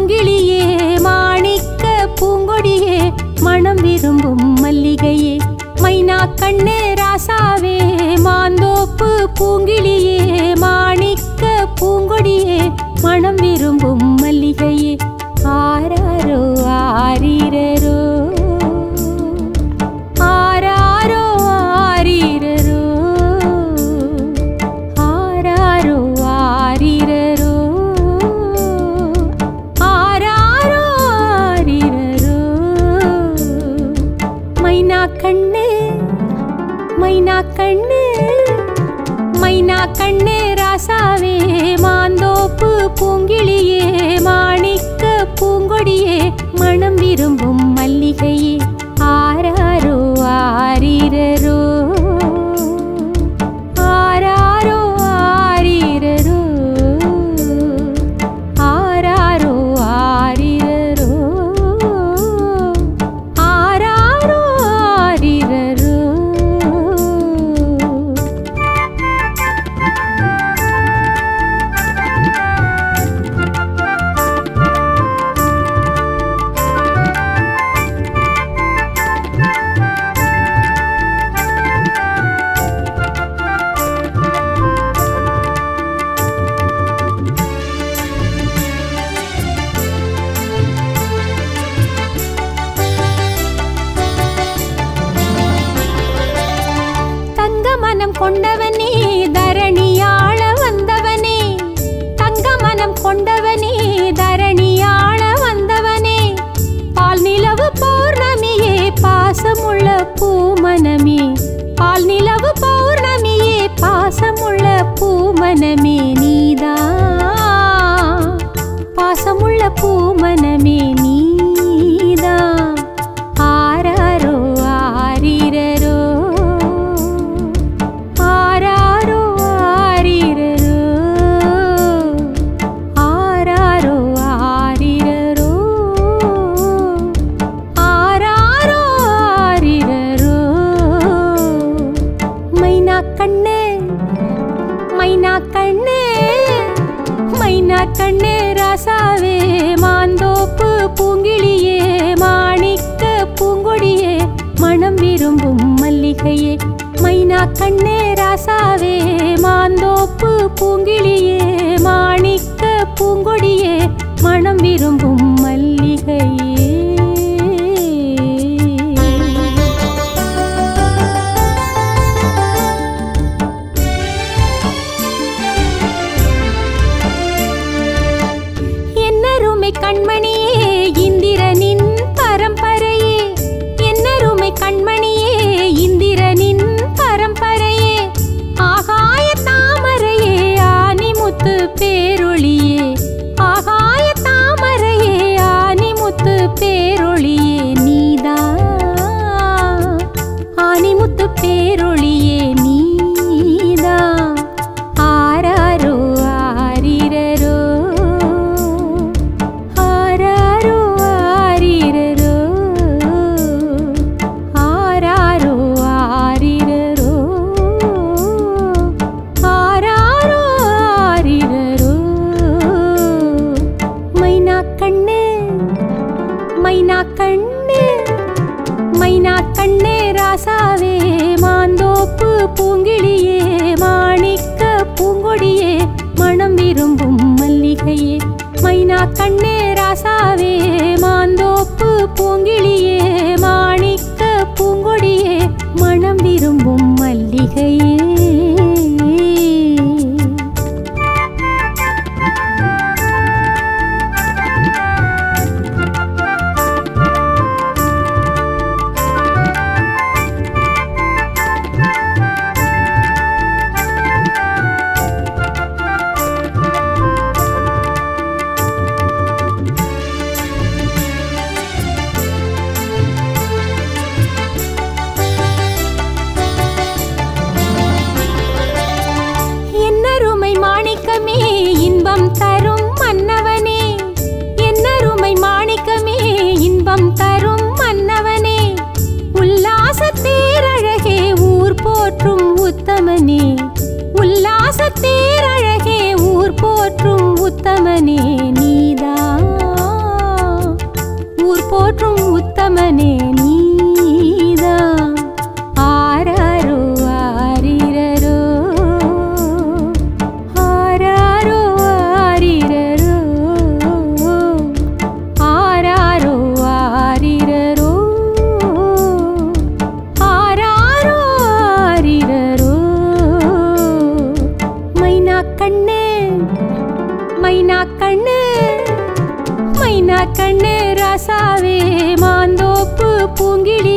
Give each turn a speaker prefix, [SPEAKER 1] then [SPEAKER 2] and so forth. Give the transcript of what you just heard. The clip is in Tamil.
[SPEAKER 1] பூங்கிளியே மாணிக்க பூங்கொடியே மனம் விரும்பும் மல்லிகையே மைனா கண்ணே ராசாவே மாந்தோப்பு பூங்கிளியே மாணிக்க பூங்கொடியே மனம் விரும்பும் மல்லிகையே ஆராரோ ஆரீரரோ ஆராரோ ஆரீரரோ ஆராரோ ஆரீரரோ ஆராரோ ஆரீரரோ மைனா கண்ணே மைனா கண்ணே மைனா கண்ணே ராசாவே மாந்தோப்பு பூங்கிளியே மாணிக்க பூங்கொடியே மனம் விரும்பும் மல்லிகையே ஆராரோ ஆரீரரோ ஆராரோ ஆரீரரோ ஆராரோ ஆரீரரோ ஆராரோ ஆரீரரோ கொண்டவனே தரணியாள வந்தவனே தங்க மனம் கொண்டவனே தரணியாள வந்தவனே பால் நிலவு பௌர்ணமியே பாசமுள்ள பூமனமே பால் நிலவு பௌர்ணமியே பாசமுள்ள பூமனமே நீதான் பாசமுள்ள பூமனமே நீதான் ஆராரோ ஆரீரரோ ஆராரோ ஆரீரரோ ஆராரோ ஆரீரரோ ஆராரோ ஆரீரரோ மைனா கண்ணே மைனா கண்ணே மைனா கண்ணே ராசாவே மாந்தோப்பு பூங்கிளியே மாணிக்க பூங்கொடியே மனம் விரும்பும் மல்லிகையே மைனா கண்ணே ராசாவே மாந்தோப்பு பூங்கிளியே மாணிக்க பூங்கொடியே மனம் விரும்பும் மல்லிகையே என்னருமை கண்மணியே இந்திரனின் பரம்பரையே என்னருமை கண்மணியே இந்திரனின் பரம்பரையே ஆகாய தாமரையே ஆனிமுத்து பேரொளியே ஆகாய தாமரையே ஆனிமுத்து பேரொளியே நீதான் ஆனிமுத்து பேரொளியே நீதான் ஆராரோ ஆரீரரோ ஆராரோ ஆரீரரோ ஆராரோ ஆரீரரோ ஆராரோ ஆரீரரோ மைனா கண்ணே மைனா கண்ணே மைனா கண்ணே ராசாவே மாந்தோப்பு பூங்கிளியே மாணிக்க பூங்கொடியே மனம் விரும்பும் மல்லிகையே மைனா கண்ணே ராசாவே மாந்தோப்பு பூங்கிளியே மாணிக்க பூங்கொடியே மனம் விரும்பும் மல்லிகையே இன்பம் தரும் மன்னவனே என்னருமை மாணிக்கமே இன்பம் தரும் மன்னவனே உல்லாச தேரழகே ஊர் போற்றும் உத்தமனே உல்லாச தேரழகே ஊர் போற்றும் உத்தமனே நீதான் போற்றும் உத்தமனே நீதான். ஆராரோ ஆரிரரோ ஆராரோ ஆரிரரோ ஆராரோ ஆரிரரோ ஆராரோ ஆரிரரோ. மைனா கண்ணு மைனா கண்ணு மைனா கண்ணு ராசாவே மாந்தோப்பு பூங்கிடி